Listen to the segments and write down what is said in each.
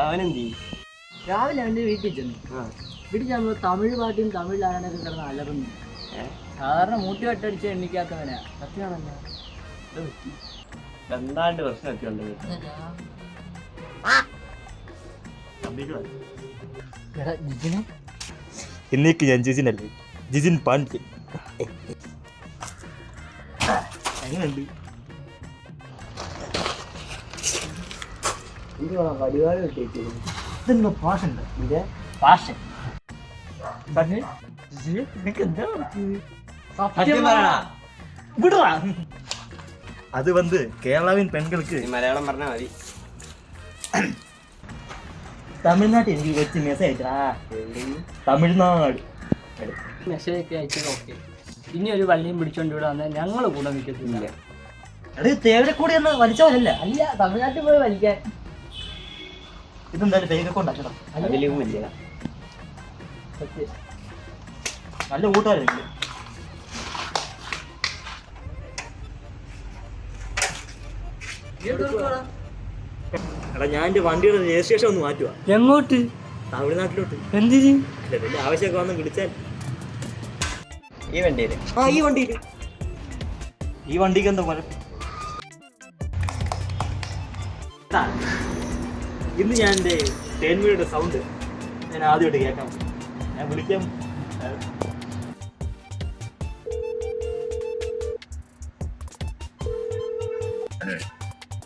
അവനെന്തി രാവിലെ അവൻ്റെ വീട്ടിൽ ചെന്നു. വീട്ടിൽ ചെന്നപ്പോൾ തമിഴ് പാട്ടും തമിഴ് ആരാനൊക്കെ കിടന്ന് അലറുന്നു. സാധാരണ മൂട്ടി വട്ടടിച്ച് എണ്ണിക്കാത്തവനാ. സത്യമാണല്ലോ. എന്താണ്ട് പ്രശ്നമൊക്കെ ഉണ്ട്. ഇന്നേക്ക് ഞാൻ ജിജിനല്ലേ, ജിജിൻ പാണ്ഡ്യൻ. എങ്ങനെയുണ്ട്? വടിവാട് കിട്ടിയിരിക്കുന്നു. ഇതെന്തോ പാഷൻ ഉണ്ട്. ഇത് പാഷൻ. அது வந்து கேரளாவின் பெண்களுக்கு മലയാളം പറഞ്ഞാൽ മതി. തമിഴ്നാട്ടിൽ എനിക്ക് വെച്ച് മെസ്സേജ് അയച്ചാ തമിഴ്നാട് മെസ്സേജ് ഒക്കെ അയച്ചത് ഓക്കെ. ഇനി ഒരു വള്ളിയും പിടിച്ചോണ്ട് ഇവിടെ വന്നാൽ ഞങ്ങൾ കൂടെ നിൽക്കത്തില്ല. അത് തേവരെ കൂടി ഒന്ന് വലിച്ചവരല്ല. അല്ല, തമിഴ്നാട്ടിൽ പോയി വലിക്കാൻ. ഇതെന്തായാലും പേരൊക്കെ ഉണ്ടാക്കണം. അതിലും വലിയ നല്ല കൂട്ടുകാരല്ലേ. എടാ ഞാൻ എന്റെ വണ്ടിയുടെ രജിസ്ട്രേഷൻ ഒന്ന് മാറ്റുക. എങ്ങോട്ട്? തമിഴ്നാട്ടിലോട്ട്. എന്തിന്? വലിയ ആവശ്യമൊക്കെ വന്ന് വിളിച്ചാൽ. ഈ വണ്ടിയില് ഈ വണ്ടിക്ക് എന്താ കുഴപ്പം? ഇന്ന് ഞാൻ എൻ്റെ തേൻമീയുടെ സൗണ്ട് ഞാൻ ആദ്യമായിട്ട് കേൾക്കാം. ഞാൻ വിളിക്കാം.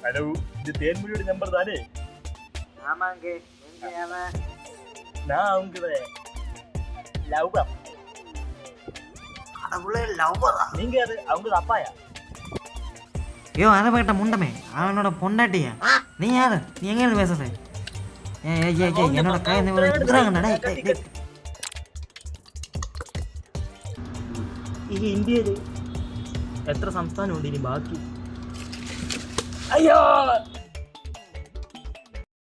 ഹലോ, ഇത് തേൻമൊഴിയുടെ നമ്പർ താനേ? நான் உங்களோட லவ்வர். நீங்க அது அவங்க அப்பாயா? ஐயோ அரபேட்ட முண்டமே, அவனோட பொண்டாட்டியா? நீ யாரு? நீ எங்க இருந்து பேசுற? என்னோட கை ഈ ഇന്ത്യയിൽ എത്ര സംസ്ഥാനമുണ്ട് ഇനി ബാക്കി? അയ്യോ